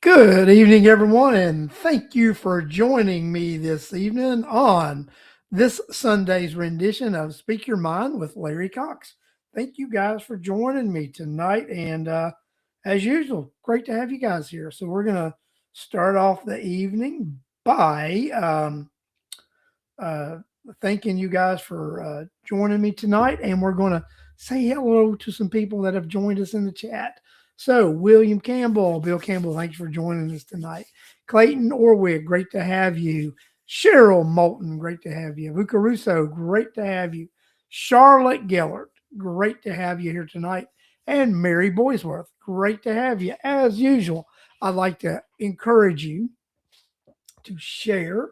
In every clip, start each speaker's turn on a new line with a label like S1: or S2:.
S1: Good evening, everyone, and thank you for joining me this evening on this Sunday's rendition of Speak Your Mind with Larry Cox. Thank you guys for joining me tonight, and as usual, great to have you guys here. So we're gonna start off the evening by uh, thanking you guys for joining me tonight, and we're going to say hello to some people that have joined us in the chat. So, William Campbell, Bill Campbell, thanks for joining us tonight. Clayton Orwig, great to have you. Cheryl Moulton, great to have you. Vuka Russo, great to have you. Charlotte Gellert, great to have you here tonight. And Mary Boysworth, great to have you. As usual, I'd like to encourage you to share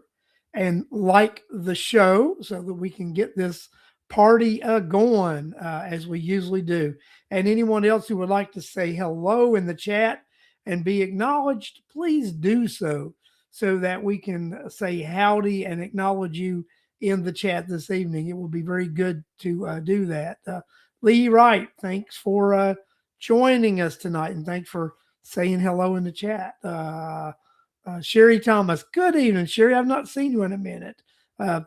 S1: and like the show so that we can get this party going as we usually do. And anyone else who would like to say hello in the chat and be acknowledged, please do so that we can say howdy and acknowledge you in the chat this evening. It will be very good to do that. Lee Wright, thanks for joining us tonight, and thanks for saying hello in the chat. Sherry Thomas, good evening, Sherry. I've not seen you in a minute.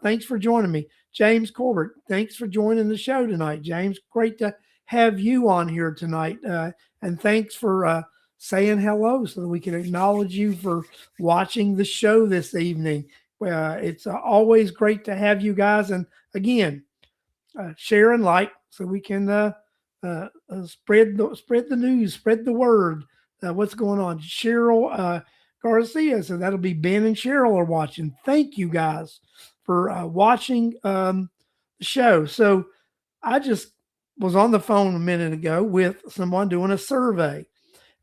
S1: Thanks for joining me. James Corbett, thanks for joining the show tonight, James. Great to have you on here tonight. And thanks for saying hello so that we can acknowledge you for watching the show this evening. It's always great to have you guys. And again, share and like so we can spread the news, spread the word. What's going on? Cheryl Garcia, so that'll be Ben and Cheryl are watching. Thank you guys for watching the show. So I just was on the phone a minute ago with someone doing a survey,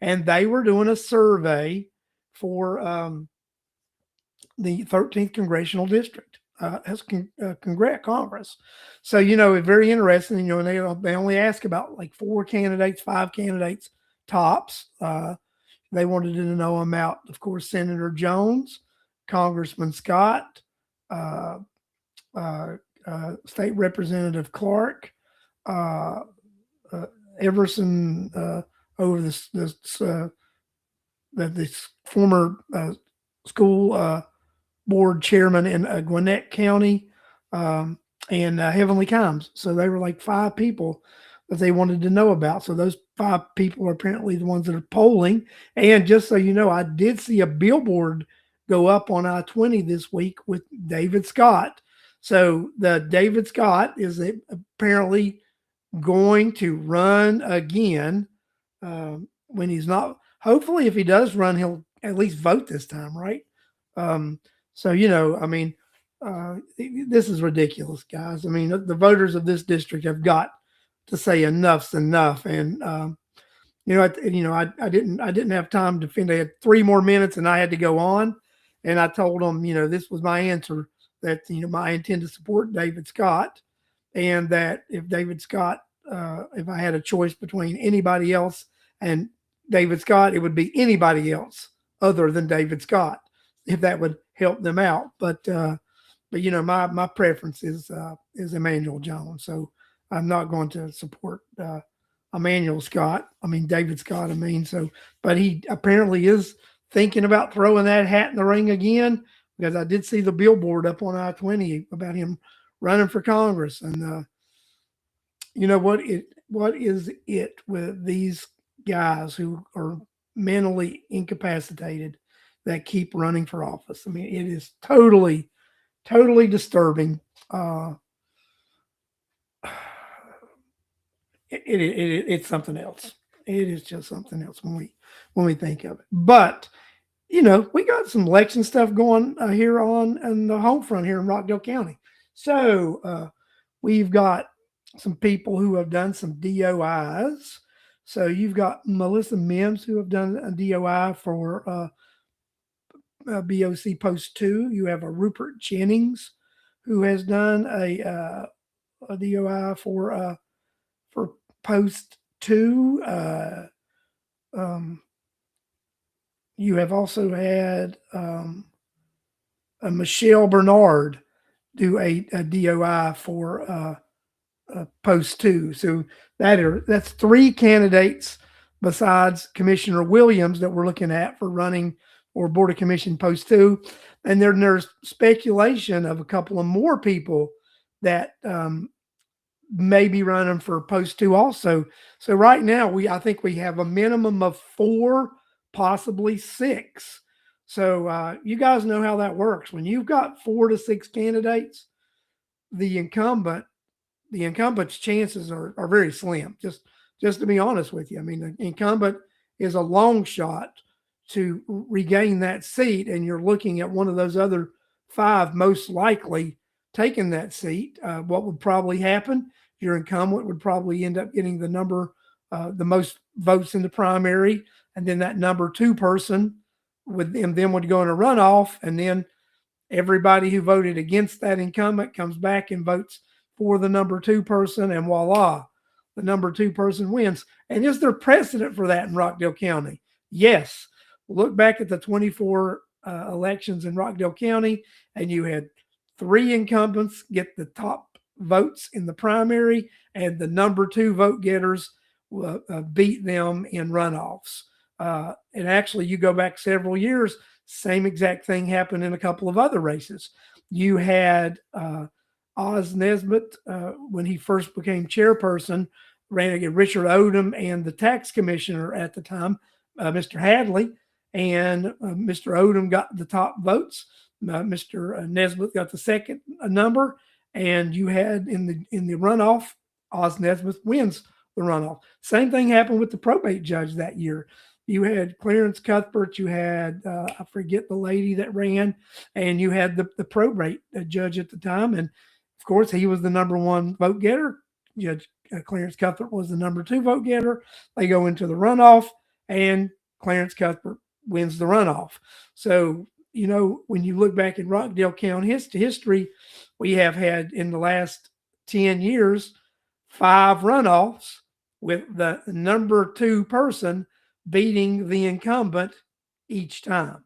S1: and they were doing a survey for the 13th Congressional District as Congress. So, it's very interesting, and they only ask about like 4 candidates, 5 candidates tops. They wanted to know about, of course, Senator Jones, Congressman Scott, uh, State Representative Clark, uh, Everson over this former school board chairman in Gwinnett County, and Heavenly Combs. So they were like 5 people that they wanted to know about. So those 5 people are apparently the ones that are polling. And just so you know, I did see a billboard go up on I-20 this week with David Scott. So the David Scott is apparently going to run again when he's not. Hopefully, if he does run, he'll at least vote this time, right? So, I mean, this is ridiculous, guys. I mean, the voters of this district have got to say enough's enough. And, I didn't have time to finish. They had 3 more minutes and I had to go on. And I told them, this was my answer that, I intend to support David Scott, and that if David Scott, if I had a choice between anybody else and David Scott, it would be anybody else other than David Scott, if that would help them out. But my preference is Emmanuel Jones. So I'm not going to support Emmanuel Scott. I mean, David Scott, but he apparently is thinking about throwing that hat in the ring again, because I did see the billboard up on I-20 about him running for Congress. And what is it with these guys who are mentally incapacitated that keep running for office? I mean, it is totally disturbing. It's something else. It is just something else when we think of it. But we got some election stuff going here on the home front here in Rockdale County. So we've got some people who have done some DOIs. So you've got Melissa Mims, who have done a DOI for BOC Post 2. You have a Rupert Jennings, who has done a DOI for Post 2. You have also had Michelle Bernard do a DOI for Post 2. So that's 3 candidates besides Commissioner Williams that we're looking at for running or Board of Commission Post 2. And then there's speculation of a couple of more people that may be running for Post 2 also. So right now, I think we have a minimum of 4, possibly 6. So you guys know how that works. When you've got 4 to 6 candidates, the incumbent's chances are very slim. Just to be honest with you, I mean, the incumbent is a long shot to regain that seat, and you're looking at one of those other 5 most likely taking that seat. What would probably happen? Your incumbent would probably end up getting the most votes in the primary, and then that number 2 person would then go in a runoff, and then everybody who voted against that incumbent comes back and votes for the number 2 person, and voila, the number 2 person wins. And is there precedent for that in Rockdale County? Yes. Look back at the 24 elections in Rockdale County, and you had 3 incumbents get the top votes in the primary, and the number 2 vote getters beat them in runoffs. And actually, you go back several years, same exact thing happened in a couple of other races. You had Oz Nesbitt, when he first became chairperson, ran against Richard Odom and the tax commissioner at the time, Mr. Hadley, and Mr. Odom got the top votes. Mr. Nesbitt got the second number, and you had in the runoff, Oz Nesbitt wins the runoff. Same thing happened with the probate judge that year. You had Clarence Cuthbert, you had I forget the lady that ran, and you had the probate judge at the time, and of course he was the number 1 vote getter. Judge Clarence Cuthbert was the number 2 vote getter. They go into the runoff, and Clarence Cuthbert wins the runoff. So, you know, when you look back in Rockdale County history, we have had in the last 10 years 5 runoffs with the number 2 person beating the incumbent each time.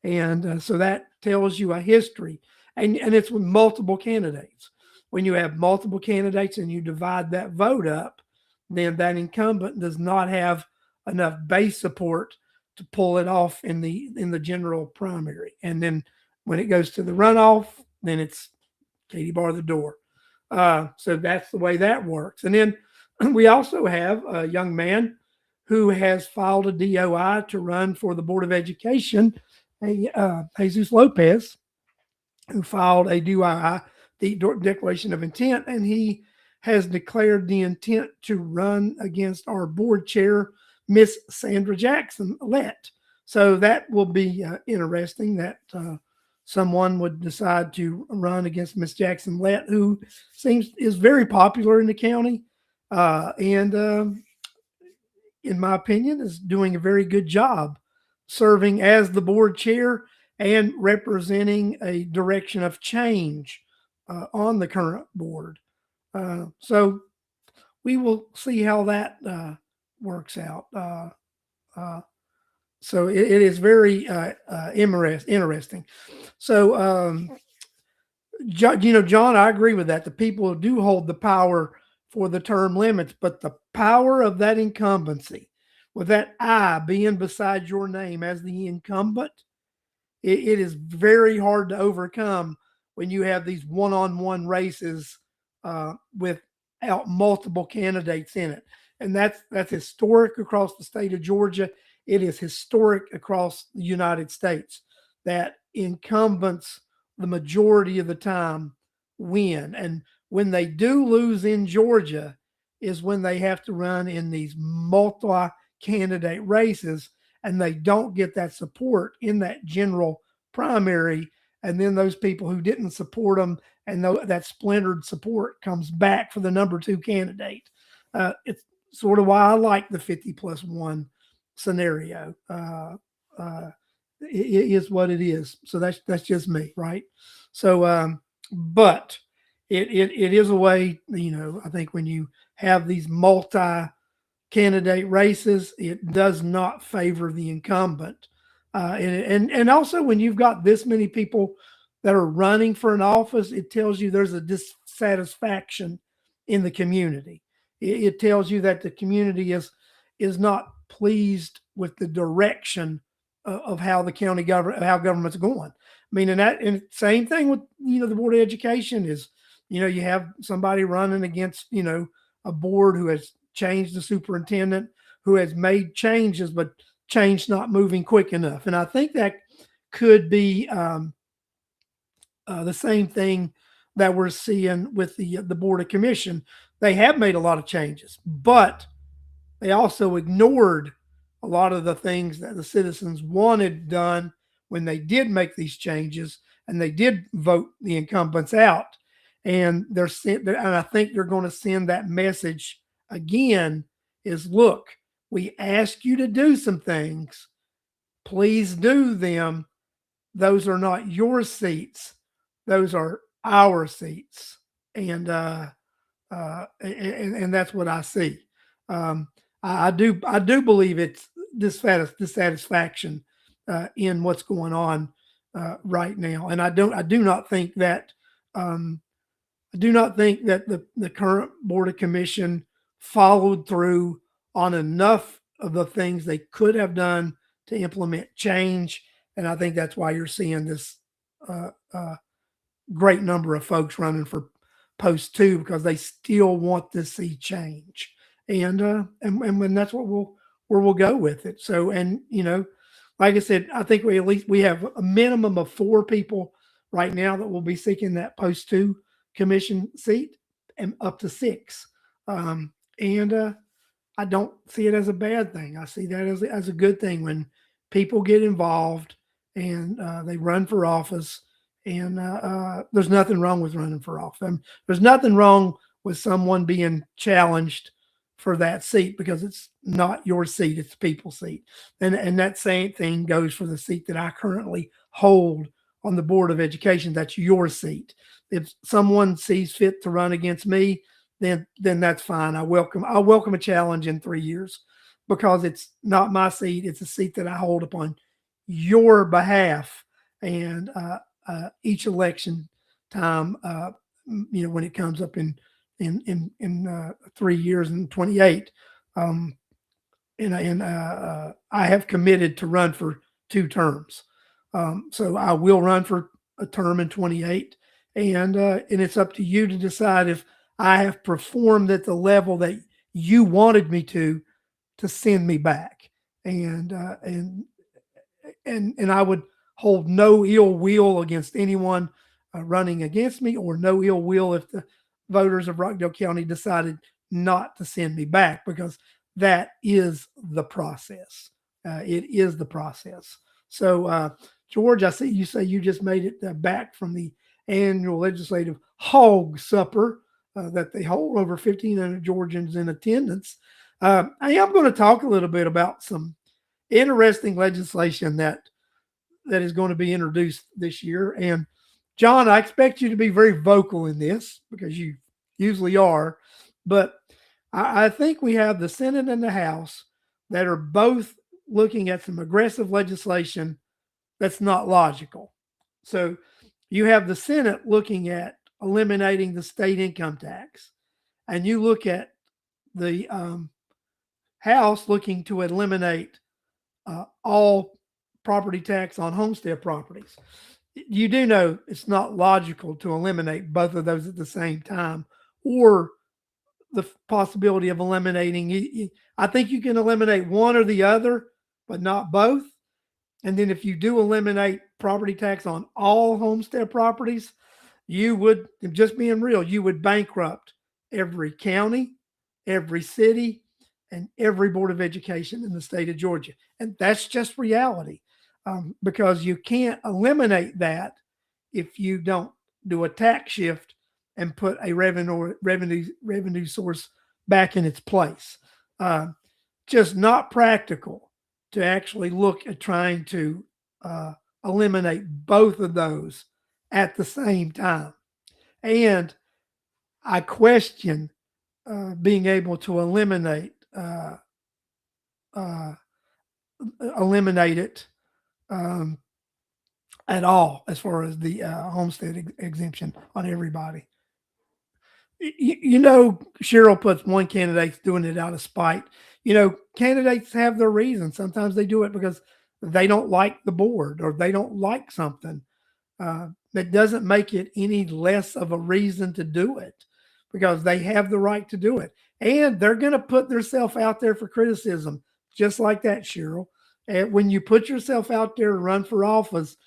S1: And so that tells you a history. And it's with multiple candidates. When you have multiple candidates and you divide that vote up, then that incumbent does not have enough base support to pull it off in the general primary. And then when it goes to the runoff, then it's Katie bar the door. So that's the way that works. And then we also have a young man who has filed a DOI to run for the Board of Education, Jesus Lopez, who filed a DOI, the Declaration of Intent, and he has declared the intent to run against our board chair, Miss Sandra Jackson-Lett. So that will be interesting that someone would decide to run against Miss Jackson-Lett, who is very popular in the county, and in my opinion, is doing a very good job serving as the board chair and representing a direction of change on the current board. So we will see how that works out. So it is very interesting. So, John, I agree with that. The people do hold the power for the term limits, but the power of that incumbency, with that I being beside your name as the incumbent, it is very hard to overcome when you have these one-on-one races without multiple candidates in it. And that's historic across the state of Georgia. It is historic across the United States that incumbents, the majority of the time, win. And when they do lose in Georgia is when they have to run in these multi-candidate races, and they don't get that support in that general primary. And then those people who didn't support them and that splintered support comes back for the number 2 candidate. It's sort of why I like the 50+1 scenario. It is what it is. So that's just me, right? So, but it is a way, I think when you have these multi-candidate races, it does not favor the incumbent. And also when you've got this many people that are running for an office, it tells you there's a dissatisfaction in the community. It tells you that the community is not pleased with the direction of how the county government, how government's going. I mean, and same thing with, the Board of Education is, you have somebody running against, a board who has changed the superintendent, who has made changes, but change not moving quick enough. And I think that could be the same thing that we're seeing with the Board of Commission. They have made a lot of changes, but they also ignored a lot of the things that the citizens wanted done when they did make these changes and they did vote the incumbents out. And and I think they're going to send that message again is, look, we ask you to do some things. Please do them. Those are not your seats. Those are our seats. And that's what I see. I do believe it's dissatisfaction in what's going on right now, and I do not think that the current Board of Commission followed through on enough of the things they could have done to implement change, and I think that's why you're seeing this great number of folks running for post 2, because they still want to see change. And when that's what we'll go with it. So, and like I said, I think we have a minimum of 4 people right now that will be seeking that post 2 commission seat, and up to 6. And I don't see it as a bad thing. I see that as a good thing when people get involved and they run for office. And there's nothing wrong with running for office. There's nothing wrong with someone being challenged for that seat, because it's not your seat, it's the people's seat. And that same thing goes for the seat that I currently hold on the Board of Education. That's your seat. If someone sees fit to run against me, then that's fine. I'll welcome a challenge in 3 years, because it's not my seat. It's a seat that I hold upon your behalf. And each election time, when it comes up in 3 years and 28, I have committed to run for 2 terms. So I will run for a term in 28, and it's up to you to decide if I have performed at the level that you wanted me to send me back. And I would hold no ill will against anyone running against me, or no ill will if the voters of Rockdale County decided not to send me back, because that is the process. It is the process. So, George, I see you say you just made it back from the annual legislative hog supper that they hold, over 1,500 Georgians in attendance. I am going to talk a little bit about some interesting legislation that is going to be introduced this year. And John, I expect you to be very vocal in this, because you usually are. But I think we have the Senate and the House that are both looking at some aggressive legislation that's not logical. So you have the Senate looking at eliminating the state income tax, and you look at the House looking to eliminate all property tax on homestead properties. You do know it's not logical to eliminate both of those at the same time, or the possibility of eliminating. I think you can eliminate one or the other, but not both. And then if you do eliminate property tax on all homestead properties, you would, just being real, you would bankrupt every county, every city, and every Board of Education in the state of Georgia. And that's just reality, because you can't eliminate that if you don't do a tax shift and put a revenue source back in its place. Just not practical to actually look at trying to eliminate both of those at the same time. And I question being able to eliminate it at all, as far as the homestead exemption on everybody. Cheryl puts one candidate doing it out of spite. candidates have their reasons. Sometimes they do it because they don't like the board or they don't like something. That doesn't make it any less of a reason to do it because they have the right to do it. And they're going to put themselves out there for criticism, just like that, Cheryl. And when you put yourself out there and run for office,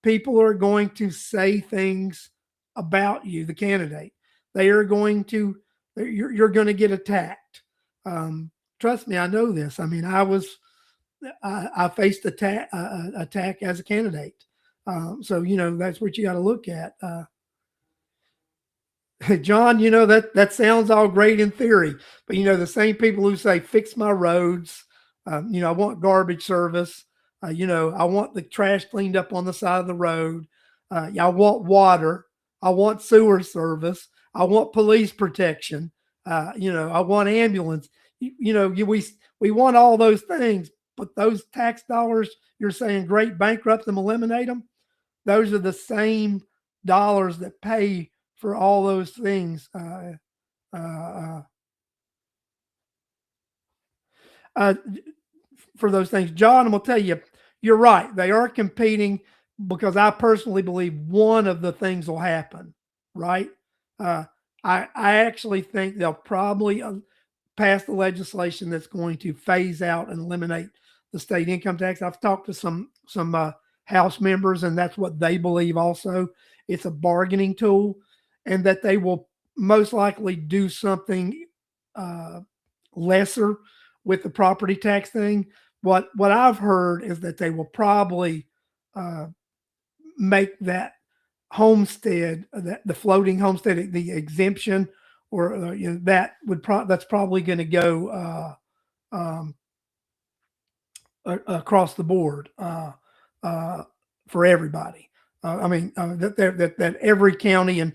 S1: people are going to say things about you, the candidate. They are going to, you're going to get attacked. Trust me, I know this. I mean, I faced attack as a candidate. So that's what you got to look at. John, that sounds all great in theory, but the same people who say fix my roads, I want garbage service, I want the trash cleaned up on the side of the road, I want water, I want sewer service, I want police protection, I want ambulance. We want all those things, but those tax dollars you're saying great, bankrupt them, eliminate them. Those are the same dollars that pay for all those things. For those things, John, I'm gonna tell you, you're right. They are competing because I personally believe one of the things will happen. Right? I actually think they'll probably pass the legislation that's going to phase out and eliminate the state income tax. I've talked to some House members, and that's what they believe also. It's a bargaining tool, and that they will most likely do something lesser with the property tax thing. What I've heard is that they will probably make that homestead, that the floating homestead, the exemption, or that's probably going to go across the board. For everybody. That every county and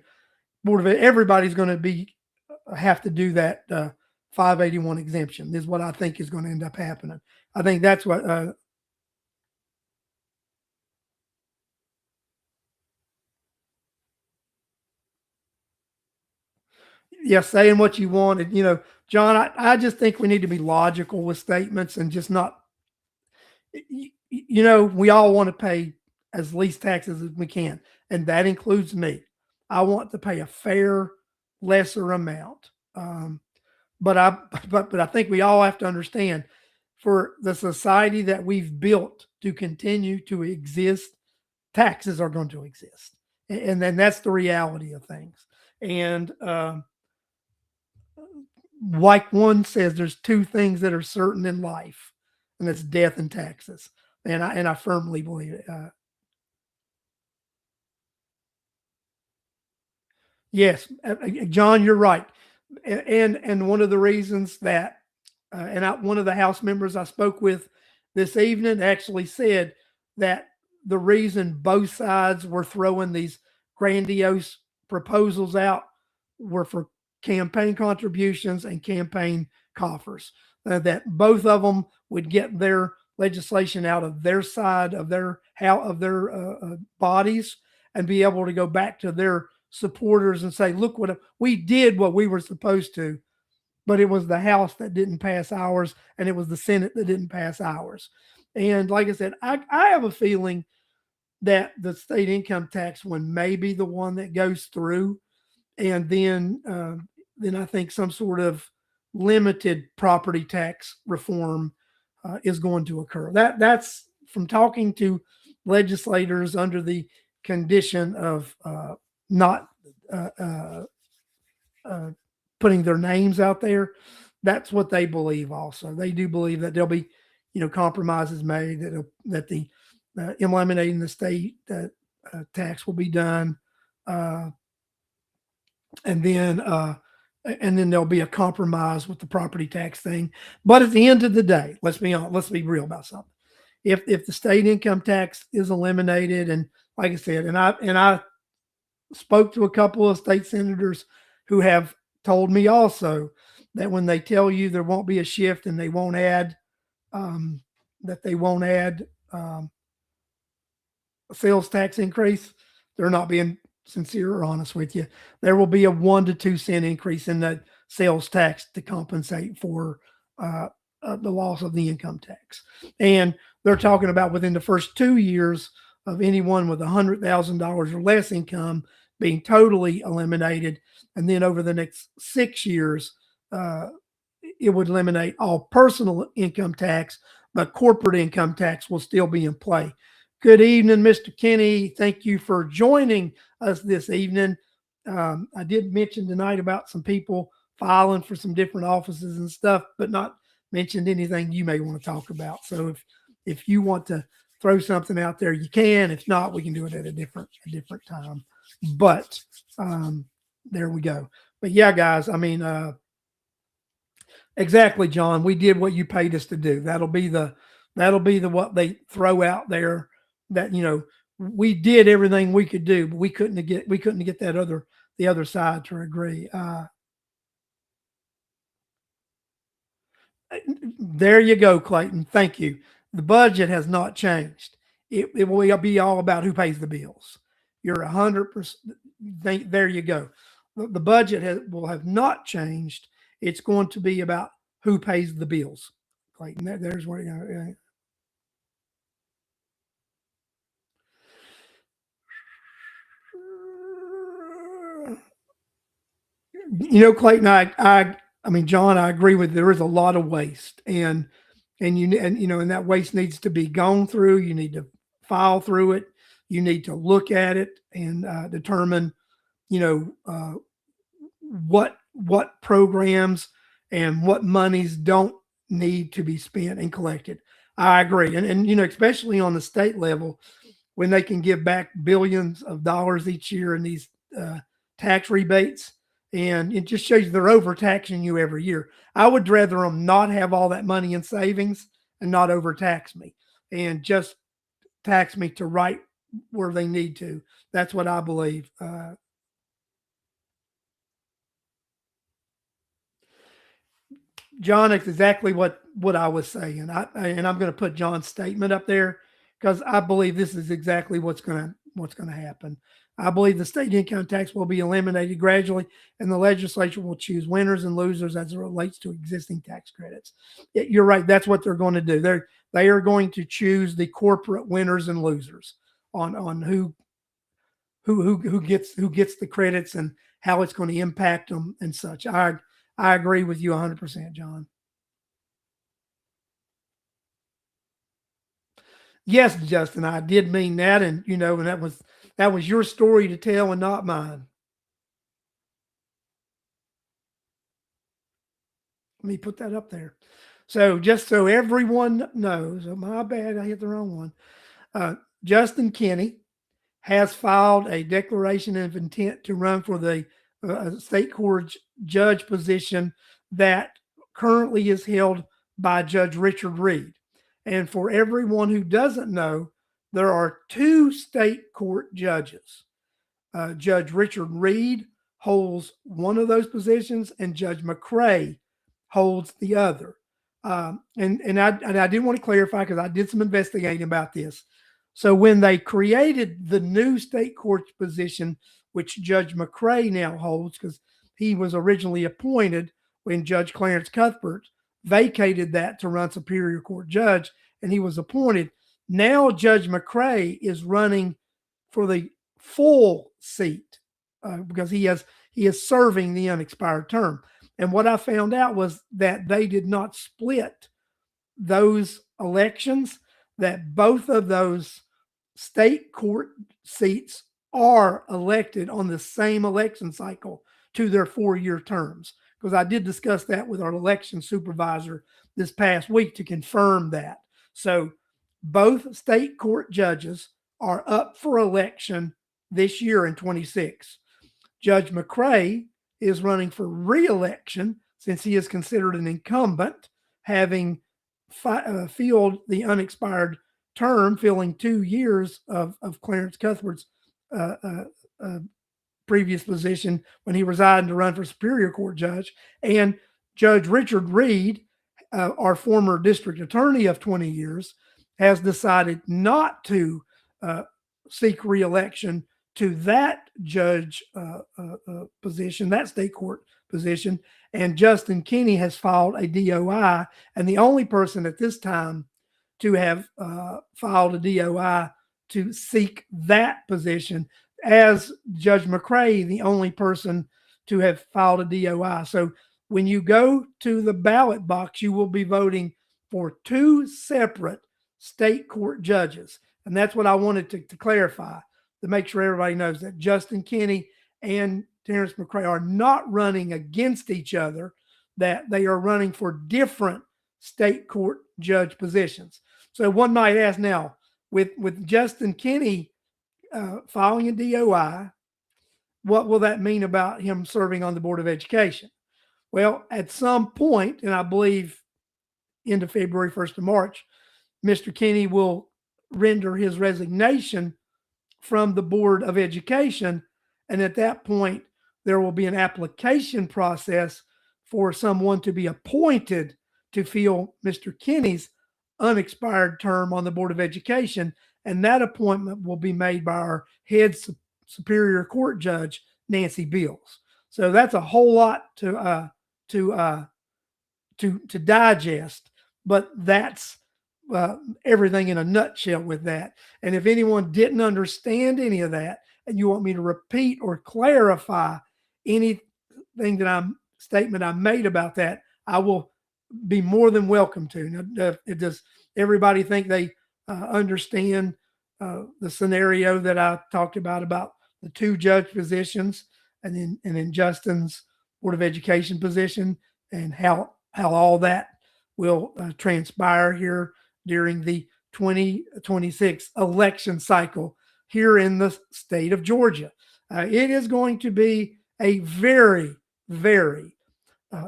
S1: board of everybody's going to have to do that 581 exemption is what I think is going to end up happening. I think that's what. Saying what you wanted, John. I just think we need to be logical with statements and just not. We all want to pay as least taxes as we can, and that includes me. I want to pay a fair, lesser amount. But I think we all have to understand, for the society that we've built to continue to exist, taxes are going to exist, and then that's the reality of things. And like one says, there's two things that are certain in life, and it's death and taxes. And I firmly believe it. Yes, John, you're right. And one of the reasons that, one of the House members I spoke with this evening actually said that the reason both sides were throwing these grandiose proposals out were for campaign contributions and campaign coffers. That both of them would get their legislation out of their side of their bodies and be able to go back to their supporters and say, look what we did, what we were supposed to, but it was the House that didn't pass ours, and it was the Senate that didn't pass ours. And like I said, I have a feeling that the state income tax one may be the one that goes through, and then I think some sort of limited property tax reform is going to occur. That's from talking to legislators under the condition of not putting their names out there. That's what they believe. Also, they do believe that there'll be, compromises made, that the eliminating the state tax will be done, and then there'll be a compromise with the property tax thing. But at the end of the day, let's be real about something. If the state income tax is eliminated, and like I said, and I spoke to a couple of state senators who have told me also that when they tell you there won't be a shift and they won't add a sales tax increase, they're not being sincere or honest with you. There will be a 1 to 2 cent increase in that sales tax to compensate for the loss of the income tax. And they're talking about within the first 2 years of anyone with $100,000 or less income being totally eliminated. And then over the next 6 years, it would eliminate all personal income tax, but corporate income tax will still be in play. Good evening, Mr. Kenny. Thank you for joining us this evening. I did mention tonight about some people filing for some different offices and stuff, but not mentioned anything you may want to talk about. So if you want to throw something out there, you can. If not, we can do it at a different time. But there we go. But yeah, guys, I mean, exactly, John. We did what you paid us to do. That'll be the what they throw out there. That we did everything we could do, but we couldn't get the other side to agree. There you go, Clayton. Thank you. The budget has not changed. It will be all about who pays the bills. You're 100%. There you go. The budget will have not changed. It's going to be about who pays the bills. Clayton, there's where you go. Clayton, I mean, John, I agree with you. There is a lot of waste, and that waste needs to be gone through. You need to file through it. You need to look at it and determine, what programs and what monies don't need to be spent and collected. I agree, and especially on the state level, when they can give back billions of dollars each year in these tax rebates. And it just shows you they're overtaxing you every year. I would rather them not have all that money in savings and not overtax me and just tax me to right where they need to. That's what I believe. John, it's exactly what I was saying. And I'm going to put John's statement up there because I believe this is exactly what's going to happen. I believe the state income tax will be eliminated gradually, and the legislature will choose winners and losers as it relates to existing tax credits. You're right. That's what they're going to do. They are going to choose the corporate winners and losers on who gets the credits and how it's going to impact them and such. I agree with you 100%, John. Yes, Justin, I did mean that, and and that was your story to tell and not mine. Let me put that up there. So just so everyone knows, my bad, I hit the wrong one. Justin Kenny has filed a declaration of intent to run for the state court judge position that currently is held by Judge Richard Reed. And for everyone who doesn't know, there are two state court judges. Judge Richard Reed holds one of those positions, and Judge McCray holds the other. And I did want to clarify because I did some investigating about this. So when they created the new state court position, which Judge McCray now holds, because he was originally appointed when Judge Clarence Cuthbert vacated that to run Superior Court judge, and he was appointed. Now Judge McCray is running for the full seat because he is serving the unexpired term. And what I found out was that they did not split those elections, that both of those state court seats are elected on the same election cycle to their 4-year terms. Because I did discuss that with our election supervisor this past week to confirm that. So both state court judges are up for election this year in 26. Judge McCray is running for re-election since he is considered an incumbent, having filled the unexpired term, filling 2 years of Clarence Cuthbert's previous position when he resigned to run for Superior Court judge. And Judge Richard Reed, our former district attorney of 20 years, has decided not to seek re-election to that judge position, that state court position, And Justin Kinney has filed a DOI, and the only person at this time to have filed a DOI to seek that position, as Judge McCray, the only person to have filed a DOI. So when you go to the ballot box, you will be voting for two separate state court judges. And that's what I wanted to clarify, to make sure everybody knows that Justin Kinney and Terrence McCray are not running against each other, that they are running for different state court judge positions. So one might ask now, with Justin Kinney filing a DOI, what will that mean about him serving on the Board of Education? Well, at some point, and I believe end of February, 1st of March, Mr. Kinney will render his resignation from the Board of Education. And at that point, there will be an application process for someone to be appointed to fill Mr. Kinney's unexpired term on the Board of Education. And that appointment will be made by our head Superior Court Judge, Nancy Beals. So that's a whole lot to digest, but that's everything in a nutshell with that. And if anyone didn't understand any of that, and you want me to repeat or clarify anything statement I made about that, I will be more than welcome to. Now, does everybody think they understand the scenario that I talked about the two judge positions, and then Justin's Board of Education position, and how all that will transpire here during the 2026 election cycle here in the state of Georgia? It is going to be a very, very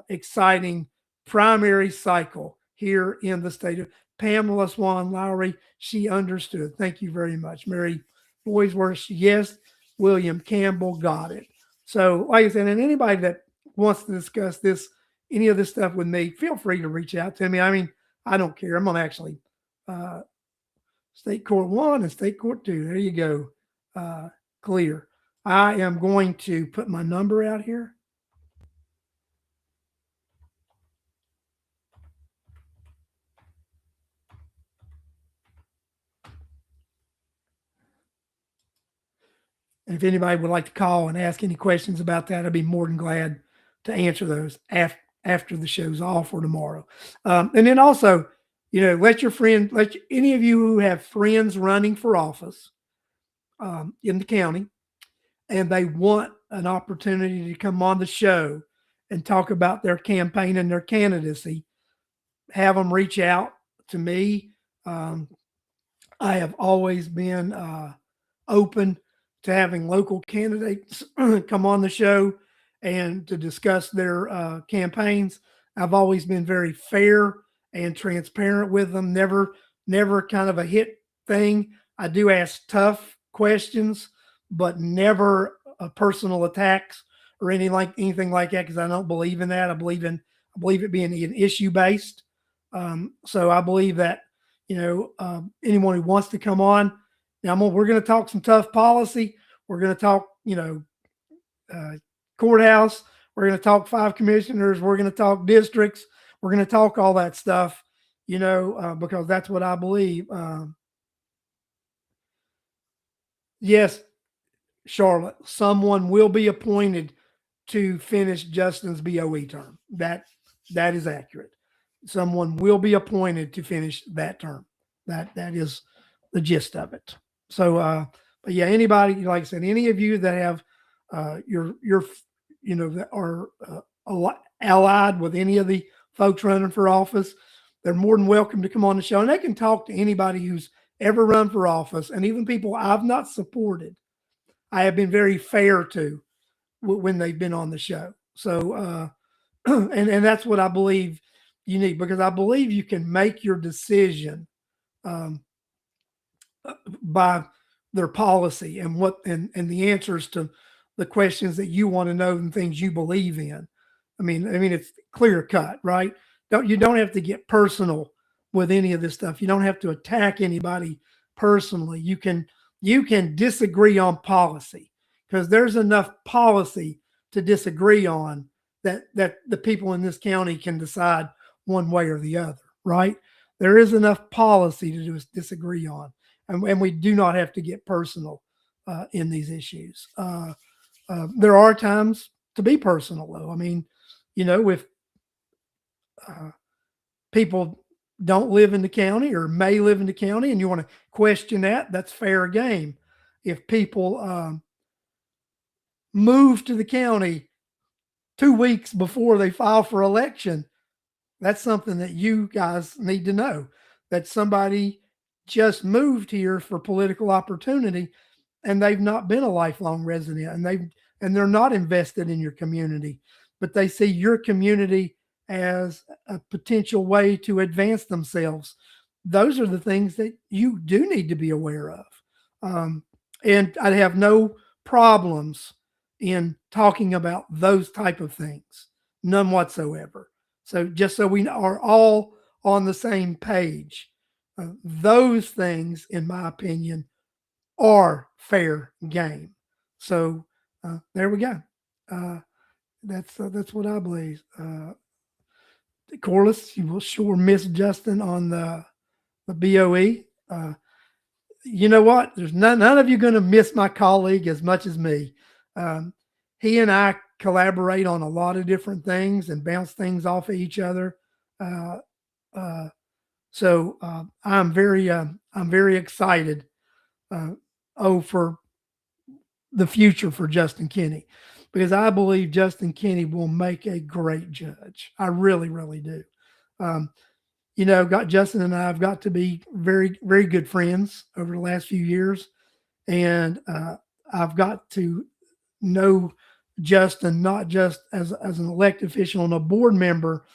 S1: exciting primary cycle here in the state of Pamela Swan Lowry. She understood. Thank you very much. Mary Boysworth, yes. William Campbell got it. So, like I said, and anybody that wants to discuss any of this stuff with me, feel free to reach out to me. I mean, I don't care. I'm on actually State Court 1 and State Court 2. There you go. Clear. I am going to put my number out here. And if anybody would like to call and ask any questions about that, I'd be more than glad to answer those after the show's off or tomorrow. And then also, let any of you who have friends running for office in the county, and they want an opportunity to come on the show and talk about their campaign and their candidacy, have them reach out to me. I have always been open to having local candidates come on the show and to discuss their campaigns. I've always been very fair and transparent with them. Never kind of a hit thing. I do ask tough questions, but never personal attacks or anything like that, because I don't believe in that. I believe it being an issue based. So I believe that anyone who wants to come on. Now we're going to talk some tough policy. We're going to talk, courthouse. We're going to talk 5 commissioners. We're going to talk districts. We're going to talk all that stuff, because that's what I believe. Yes, Charlotte, someone will be appointed to finish Justin's BOE term. That is accurate. Someone will be appointed to finish that term. That is the gist of it. So, but yeah, anybody, like I said, any of you that have that are allied with any of the folks running for office, they're more than welcome to come on the show, and they can talk to anybody who's ever run for office, and even people I've not supported. I have been very fair to when they've been on the show. So, and that's what I believe you need, because I believe you can make your decision by their policy and and the answers to the questions that you want to know and things you believe in. I mean, it's clear cut, right? You don't have to get personal with any of this stuff. You don't have to attack anybody personally. You can disagree on policy, because there's enough policy to disagree on that the people in this county can decide one way or the other, right? There is enough policy to just disagree on, and we do not have to get personal in these issues. There are times to be personal, though. I mean, if people don't live in the county or may live in the county and you want to question that, that's fair game. If people move to the county 2 weeks before they file for election, that's something that you guys need to know, that somebody just moved here for political opportunity and they've not been a lifelong resident, and they're not invested in your community, but they see your community as a potential way to advance themselves. Those are the things that you do need to be aware of. And I have no problems in talking about those type of things, none whatsoever. So just so we are all on the same page, those things, in my opinion, are fair game. So there we go. That's what I believe. Corliss, you will sure miss Justin on the BOE. You know what? There's none of you going to miss my colleague as much as me. He and I collaborate on a lot of different things and bounce things off of each other. So I'm very excited. For the future for Justin Kinney, because I believe Justin Kinney will make a great judge. I really, really do. Justin and I have got to be very, very good friends over the last few years. And I've got to know Justin not just as an elected official and a board member,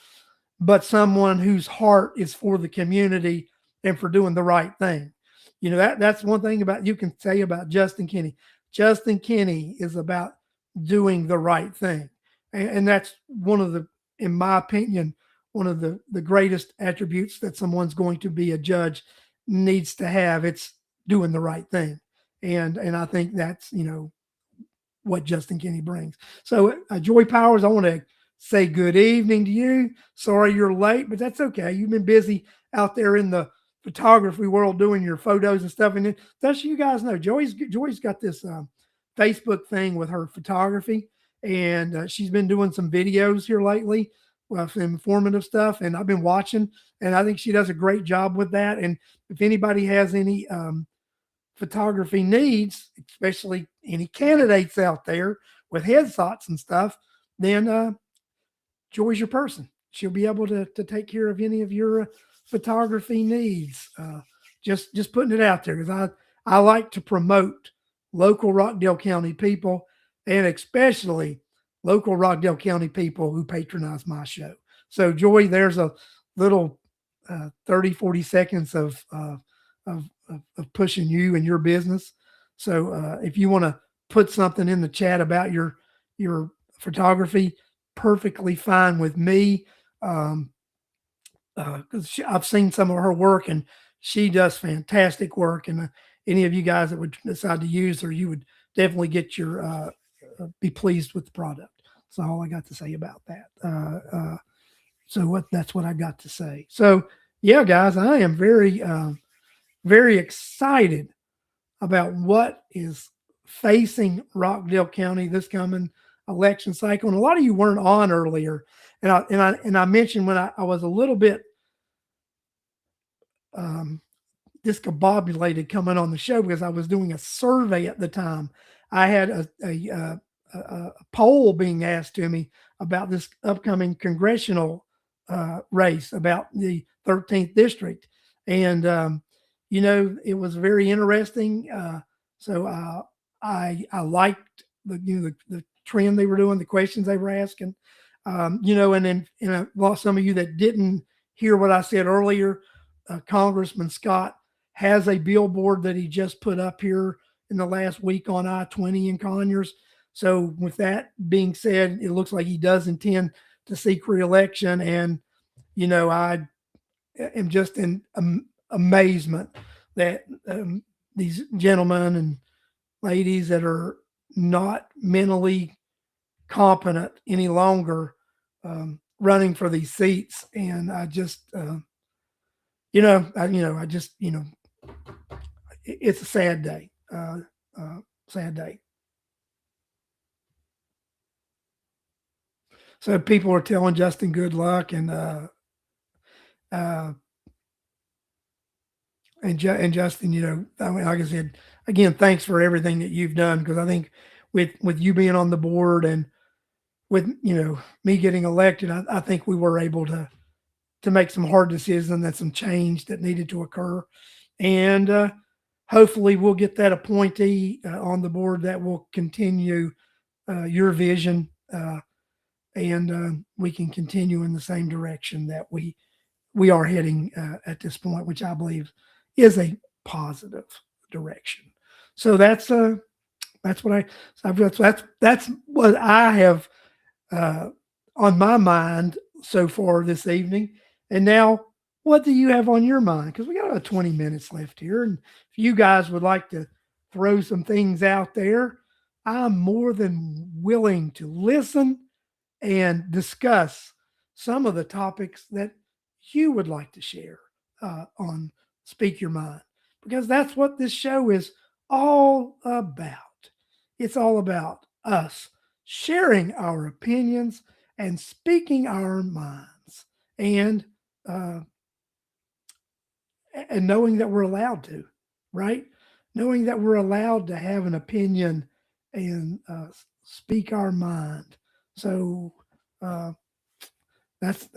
S1: but someone whose heart is for the community and for doing the right thing. That's one thing you can say about Justin Kinney. Justin Kinney is about doing the right thing. And that's in my opinion, one of the greatest attributes that someone's going to be a judge needs to have. It's doing the right thing. And I think that's, what Justin Kinney brings. So Joy Powers, I want to say good evening to you. Sorry you're late, but that's okay. You've been busy out there in the photography world doing your photos and stuff. And that's, you guys know, Joy's got this Facebook thing with her photography, and she's been doing some videos here lately, some informative stuff, and I've been watching, and I think she does a great job with that. And if anybody has any photography needs, especially any candidates out there with headshots and stuff, then Joy's your person. She'll be able to take care of any of your photography needs. Just putting it out there, because I like to promote local Rockdale County people, and especially local Rockdale County people who patronize my show. So Joy, there's a little 30-40 seconds of pushing you and your business. So if you want to put something in the chat about your photography, perfectly fine with me. Because I've seen some of her work, and she does fantastic work. And any of you guys that would decide to use her, you would definitely get your be pleased with the product. That's all I got to say about that. That's what I got to say. So yeah, guys, I am very very excited about what is facing Rockdale County this coming election cycle. And a lot of you weren't on earlier, and I mentioned when I was a little bit discombobulated coming on the show, because I was doing a survey at the time. I had a poll being asked to me about this upcoming congressional race, about the 13th district, and it was very interesting. So I liked the trend they were doing, the questions they were asking. And then some of you that didn't hear what I said earlier, Congressman Scott has a billboard that he just put up here in the last week on I-20 in Conyers. So with that being said, it looks like he does intend to seek re-election. And, I am just in amazement that these gentlemen and ladies that are not mentally competent any longer running for these seats, and I just, it's a sad day. Sad day. So people are telling Justin good luck, uh, and Justin, I mean, like I said, again, thanks for everything that you've done, because I think with you being on the board and with me getting elected, I think we were able to make some hard decisions and some change that needed to occur, and hopefully we'll get that appointee on the board that will continue your vision, and we can continue in the same direction that we are heading at this point, which I believe is a positive direction. So that's what that's what I have on my mind so far this evening. And now, what do you have on your mind? Because we got about 20 minutes left here, and if you guys would like to throw some things out there, I'm more than willing to listen and discuss some of the topics that you would like to share on Speak Your Mind, because that's what this show is all about. It's all about us sharing our opinions and speaking our minds, uh, and knowing that we're allowed to, right? Knowing that we're allowed to have an opinion and speak our mind. So uh, that's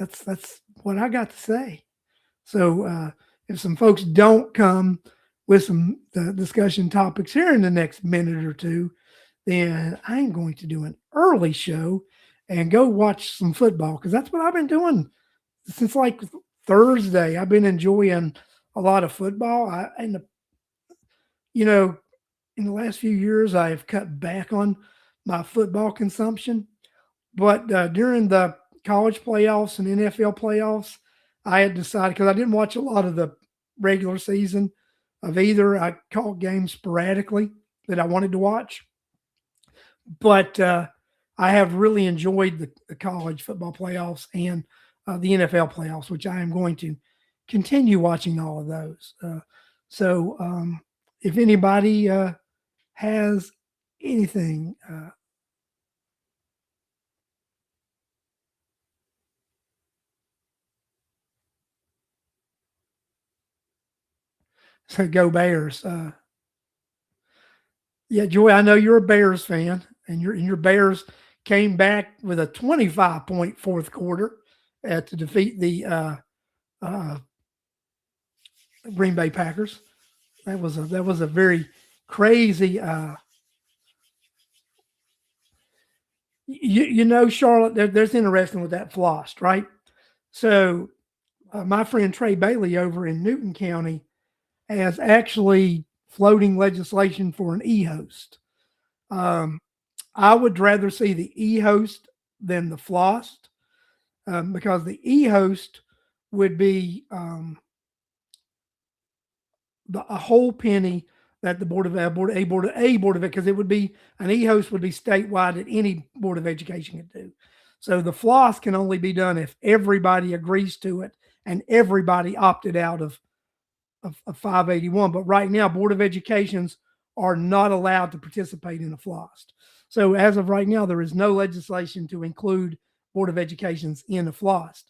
S1: what I got to say. So if some folks don't come with some discussion topics here in the next minute or two, then I'm going to do an early show and go watch some football, because that's what I've been doing since like Thursday. I've been enjoying a lot of football. You know, in the last few years, I've cut back on my football consumption, but during the college playoffs and NFL playoffs, I had decided, because I didn't watch a lot of the regular season of either. I caught games sporadically that I wanted to watch, but I have really enjoyed the college football playoffs and the NFL playoffs, which I am going to continue watching all of those. So if anybody has anything, so go Bears. Yeah, Joy, I know you're a Bears fan, and your Bears came back with a 25-point fourth quarter to defeat the uh, Green Bay Packers. That was a very crazy. Charlotte, there's interesting with that flossed, right? So my friend Trey Bailey over in Newton County has actually floating legislation for an e-host. Um, I would rather see the e-host than the flossed, because the e-host would be a whole penny that the board of because it would be an e-host would be statewide that any board of education could do. So the floss can only be done if everybody agrees to it and everybody opted out of 581. But right now, board of educations are not allowed to participate in a floss. So as of right now, there is no legislation to include board of educations in a floss.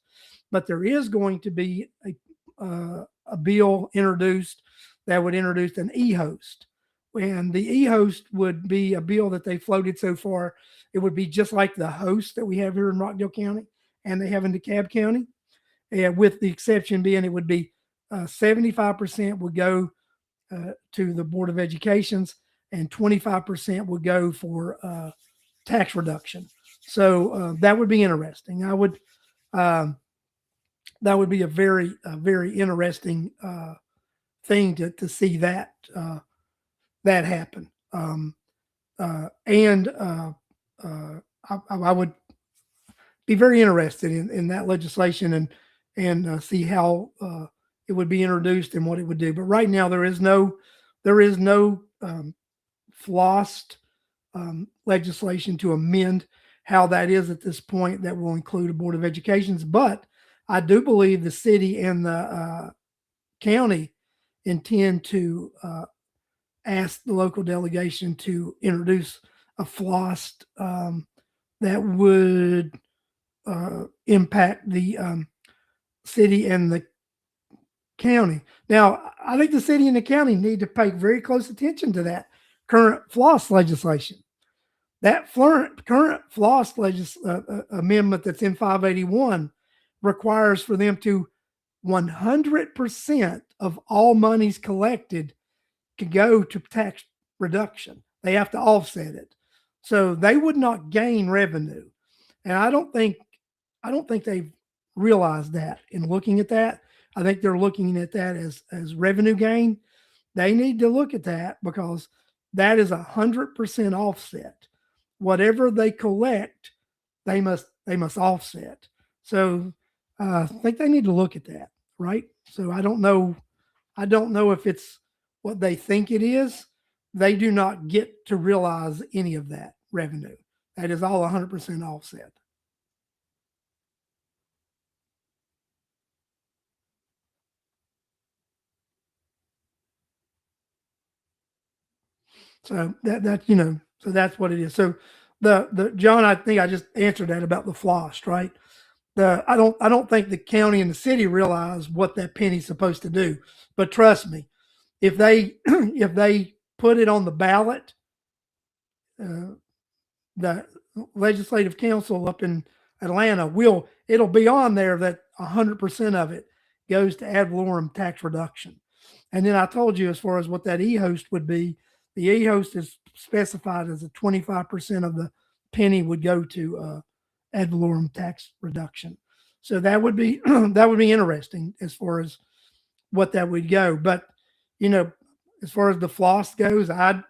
S1: But there is going to be a bill introduced that would introduce an e-host. And the e-host would be a bill that they floated so far. It would be just like the host that we have here in Rockdale County and they have in DeKalb County, with the exception being it would be 75% would go to the Board of Educations and 25% would go for tax reduction. So that would be interesting. That would be a very interesting thing to see that happen. I would be very interested in that legislation and see how it would be introduced and what it would do. But right now there is no flossed legislation to amend how that is at this point. That will include a Board of Educations, but I do believe the city and the county intend to ask the local delegation to introduce a floss that would impact the city and the county. Now, I think the city and the county need to pay very close attention to that current floss legislation. That current floss amendment that's in 581 requires for them to 100% of all monies collected to go to tax reduction. They have to offset it. So they would not gain revenue. And I don't think they've realized that in looking at that. I think they're looking at that as revenue gain. They need to look at that because that is 100% offset. Whatever they collect, they must offset. So I think they need to look at that, right? So I don't know if it's what they think it is. They do not get to realize any of that revenue. That is all 100% offset. So so that's what it is. So the John, I think I just answered that about the floss, right? I don't think the county and the city realize what that penny's supposed to do. But trust me, if they if they put it on the ballot, the legislative council up in Atlanta it'll be on there that 100% of it goes to ad valorem tax reduction. And then I told you as far as what that e-host would be, the e-host is specified as a 25% of the penny would go to ad valorem tax reduction. So that would be that would be interesting as far as what that would go. But as far as the floss goes, I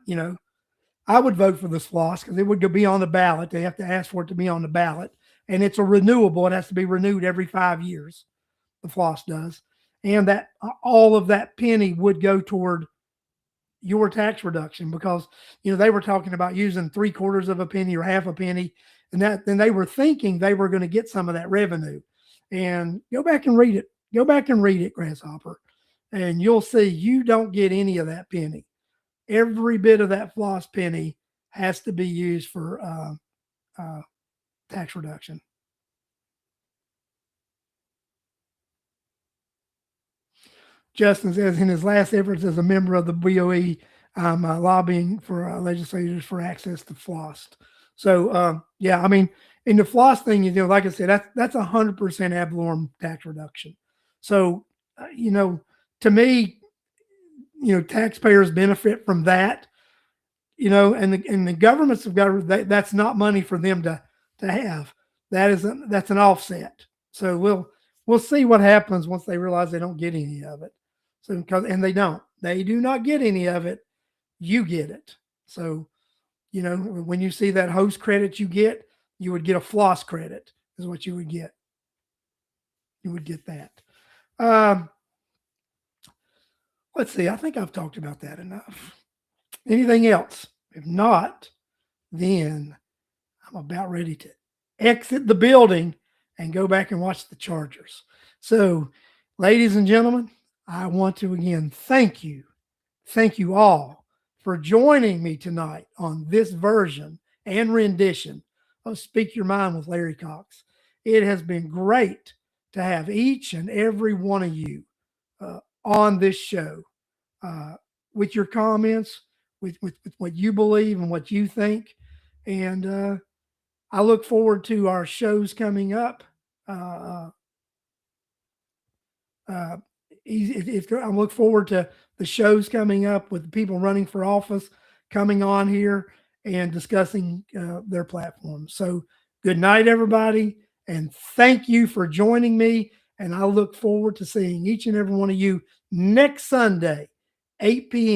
S1: would vote for the floss because it would be on the ballot. They have to ask for it to be on the ballot, and it's a renewable. It has to be renewed every 5 years. The floss does, and that all of that penny would go toward your tax reduction because they were talking about using 3/4 of a penny or half a penny, and then they were thinking they were going to get some of that revenue. And go back and read it. Go back and read it, Grasshopper, and you'll see you don't get any of that penny. Every bit of that floss penny has to be used for tax reduction. Justin says in his last efforts as a member of the BOE, lobbying for legislators for access to floss. So yeah, I mean, in the floss thing, like I said, that's 100% ad valorem tax reduction. So to me, taxpayers benefit from that. And the governments have got that's not money for them to have. That's an offset. So we'll see what happens once they realize they don't get any of it. So they do not get any of it. You get it. So when you see that host credit you would get a floss credit is what you would get. You would get that. Let's see. I think I've talked about that enough. Anything else? If not, then I'm about ready to exit the building and go back and watch the Chargers. So, ladies and gentlemen, I want to again thank you all for joining me tonight on this version and rendition of Speak Your Mind with Larry Cox. It has been great to have each and every one of you on this show with your comments, with what you believe and what you think. And I look forward to our shows coming up. I look forward to the shows coming up with the people running for office coming on here and discussing their platforms. So good night, everybody. And thank you for joining me. And I look forward to seeing each and every one of you next Sunday, 8 p.m.